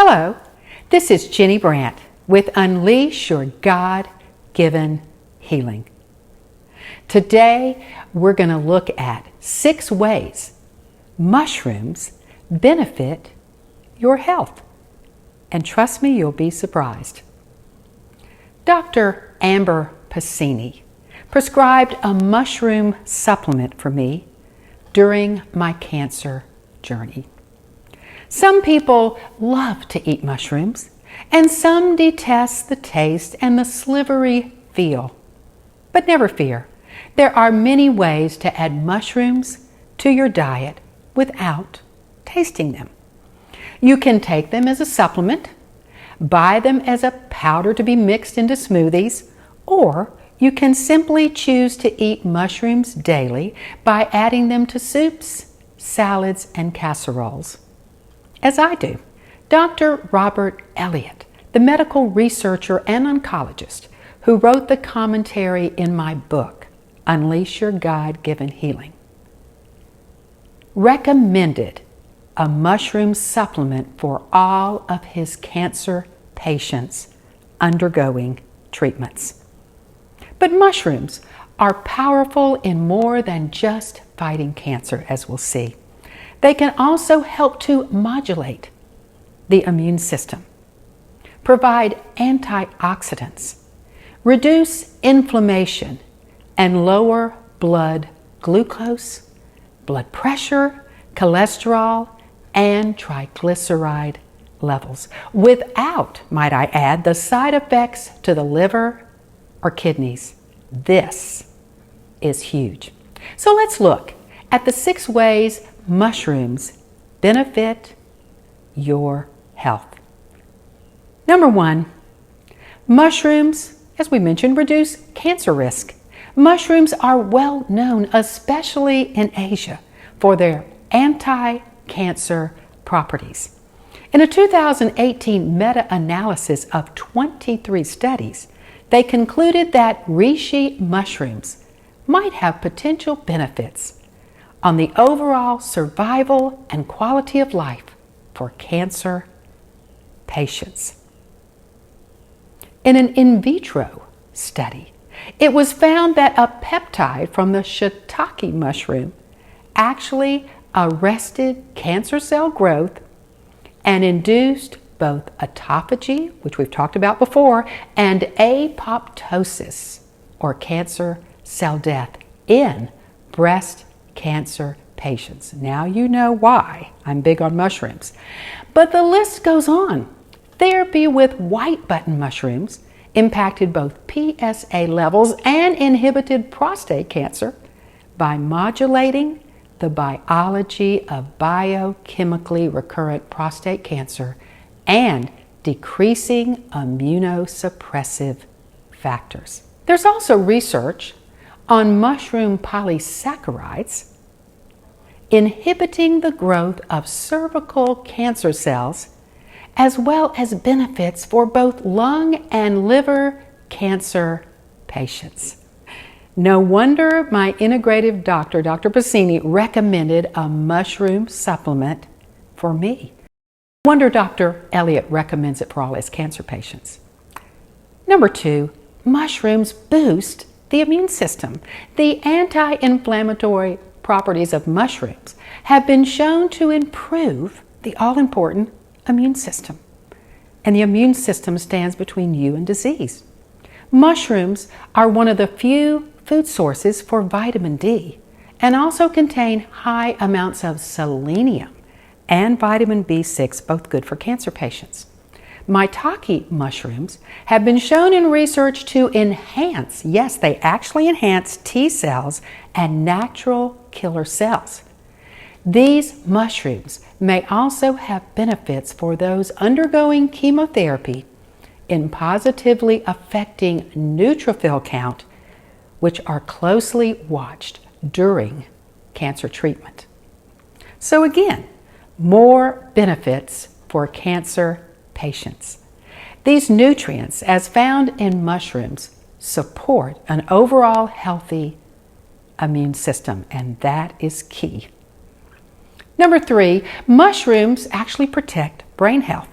Hello, this is Ginny Brant with Unleash Your God-Given Healing. Today, we're going to look at 6 ways mushrooms benefit your health. And trust me, you'll be surprised. Dr. Amber Pacini prescribed a mushroom supplement for me during my cancer journey. Some people love to eat mushrooms, and some detest the taste and the slivery feel. But never fear, there are many ways to add mushrooms to your diet without tasting them. You can take them as a supplement, buy them as a powder to be mixed into smoothies, or you can simply choose to eat mushrooms daily by adding them to soups, salads, and casseroles, as I do. Dr. Robert Elliott, the medical researcher and oncologist who wrote the commentary in my book, Unleash Your God-Given Healing, recommended a mushroom supplement for all of his cancer patients undergoing treatments. But mushrooms are powerful in more than just fighting cancer, as we'll see. They can also help to modulate the immune system, provide antioxidants, reduce inflammation, and lower blood glucose, blood pressure, cholesterol, and triglyceride levels without, might I add, the side effects to the liver or kidneys. This is huge. So let's look at the 6 ways mushrooms benefit your health. Number 1, mushrooms, as we mentioned, reduce cancer risk. Mushrooms are well known, especially in Asia, for their anti-cancer properties. In a 2018 meta-analysis of 23 studies, they concluded that reishi mushrooms might have potential benefits on the overall survival and quality of life for cancer patients. In an in vitro study, it was found that a peptide from the shiitake mushroom actually arrested cancer cell growth and induced both autophagy, which we've talked about before, and apoptosis, or cancer cell death, in breast cancer patients. Now you know why I'm big on mushrooms. But the list goes on. Therapy with white button mushrooms impacted both PSA levels and inhibited prostate cancer by modulating the biology of biochemically recurrent prostate cancer and decreasing immunosuppressive factors. There's also research on mushroom polysaccharides inhibiting the growth of cervical cancer cells, as well as benefits for both lung and liver cancer patients. No wonder my integrative doctor, Dr. Pacini, recommended a mushroom supplement for me. No wonder Dr. Elliott recommends it for all his cancer patients. Number 2, mushrooms boost the immune system. The anti-inflammatory properties of mushrooms have been shown to improve the all-important immune system. And the immune system stands between you and disease. Mushrooms are one of the few food sources for vitamin D and also contain high amounts of selenium and vitamin B6, both good for cancer patients. Maitake mushrooms have been shown in research to enhance, yes, they actually enhance T cells and natural killer cells. These mushrooms may also have benefits for those undergoing chemotherapy in positively affecting neutrophil count, which are closely watched during cancer treatment. So again, more benefits for cancer patients. These nutrients, as found in mushrooms, support an overall healthy immune system, and that is key. Number 3, mushrooms actually protect brain health.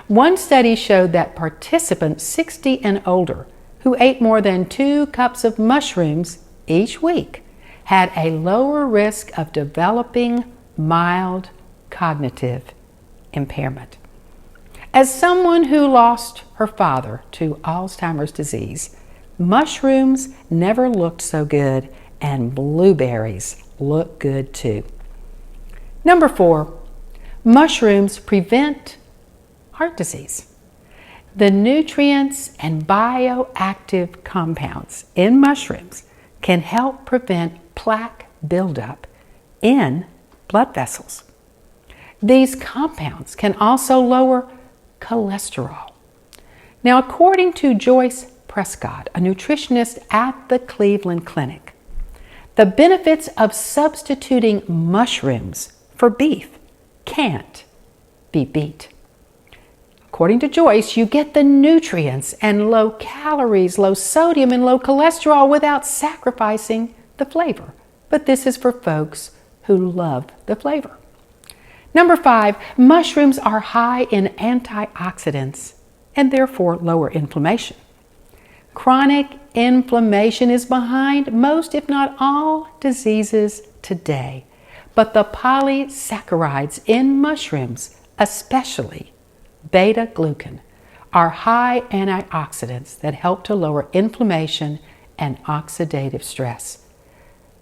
One study showed that participants 60 and older who ate more than 2 cups of mushrooms each week had a lower risk of developing mild cognitive impairment. As someone who lost her father to Alzheimer's disease, mushrooms never looked so good, and blueberries look good too. Number 4, mushrooms prevent heart disease. The nutrients and bioactive compounds in mushrooms can help prevent plaque buildup in blood vessels. These compounds can also lower cholesterol. Now, according to Joyce Prescott, a nutritionist at the Cleveland Clinic, the benefits of substituting mushrooms for beef can't be beat. According to Joyce, you get the nutrients and low calories, low sodium, and low cholesterol without sacrificing the flavor. But this is for folks who love the flavor. Number 5, mushrooms are high in antioxidants and therefore lower inflammation. Chronic inflammation is behind most, if not all, diseases today. But the polysaccharides in mushrooms, especially beta-glucan, are high antioxidants that help to lower inflammation and oxidative stress.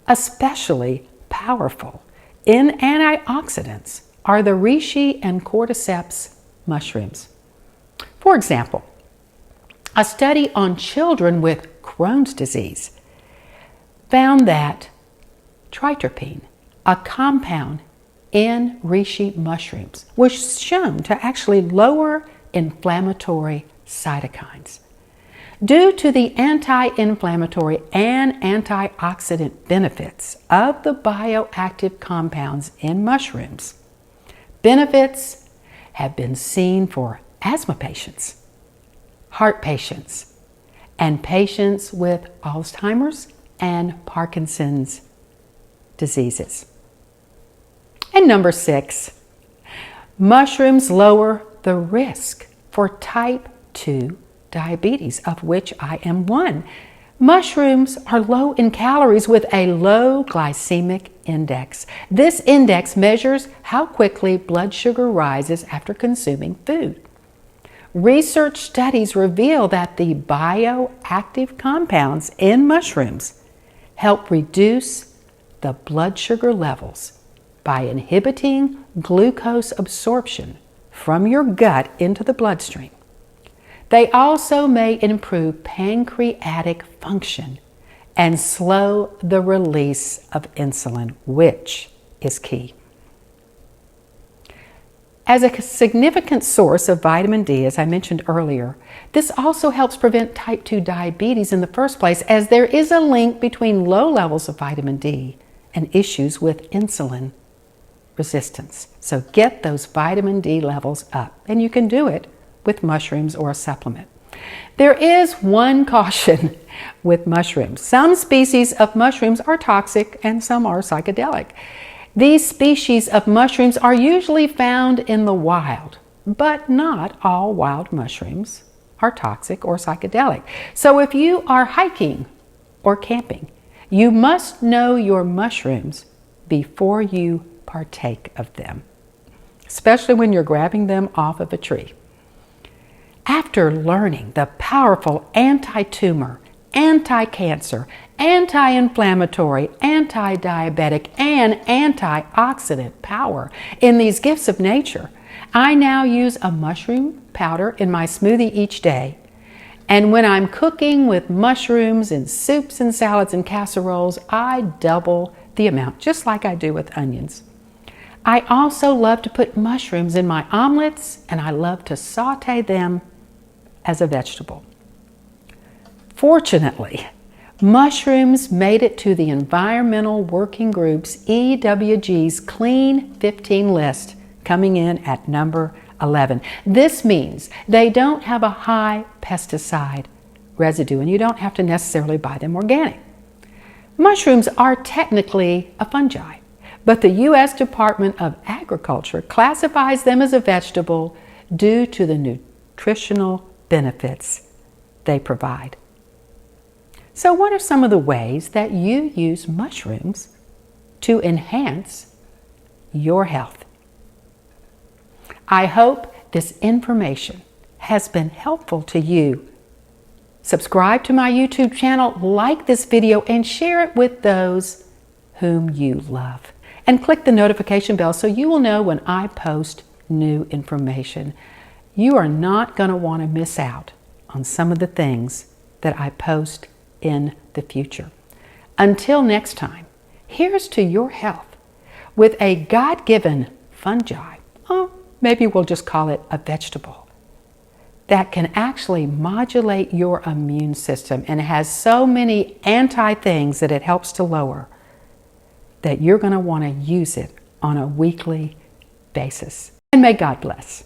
Especially powerful in antioxidants are the reishi and cordyceps mushrooms. For example, a study on children with Crohn's disease found that tritropine, a compound in reishi mushrooms, was shown to actually lower inflammatory cytokines. Due to the anti-inflammatory and antioxidant benefits of the bioactive compounds in mushrooms, benefits have been seen for asthma patients, heart patients, and patients with Alzheimer's and Parkinson's diseases. And number 6, mushrooms lower the risk for type 2 diabetes, of which I am one. Mushrooms are low in calories with a low glycemic index. This index measures how quickly blood sugar rises after consuming food. Research studies reveal that the bioactive compounds in mushrooms help reduce the blood sugar levels by inhibiting glucose absorption from your gut into the bloodstream. They also may improve pancreatic function and slow the release of insulin, which is key. As a significant source of vitamin D, as I mentioned earlier, this also helps prevent type 2 diabetes in the first place, as there is a link between low levels of vitamin D and issues with insulin resistance. So get those vitamin D levels up, and you can do it with mushrooms or a supplement. There is one caution with mushrooms. Some species of mushrooms are toxic and some are psychedelic. These species of mushrooms are usually found in the wild, but not all wild mushrooms are toxic or psychedelic. So if you are hiking or camping, you must know your mushrooms before you partake of them, especially when you're grabbing them off of a tree. After learning the powerful anti-tumor, anti-cancer, anti-inflammatory, anti-diabetic, and antioxidant power in these gifts of nature, I now use a mushroom powder in my smoothie each day. And when I'm cooking with mushrooms in soups and salads and casseroles, I double the amount, just like I do with onions. I also love to put mushrooms in my omelets, and I love to saute them as a vegetable. Fortunately, mushrooms made it to the Environmental Working Group's EWG's Clean 15 list, coming in at number 11. This means they don't have a high pesticide residue, and you don't have to necessarily buy them organic. Mushrooms are technically a fungi, but the U.S. Department of Agriculture classifies them as a vegetable due to the nutritional benefits they provide. So what are some of the ways that you use mushrooms to enhance your health? I hope this information has been helpful to you. Subscribe to my YouTube channel, like this video, and share it with those whom you love. And click the notification bell so you will know when I post new information. You are not going to want to miss out on some of the things that I post in the future. Until next time, here's to your health with a God-given fungi, maybe we'll just call it a vegetable, that can actually modulate your immune system and has so many anti-things that it helps to lower that you're going to want to use it on a weekly basis. And may God bless.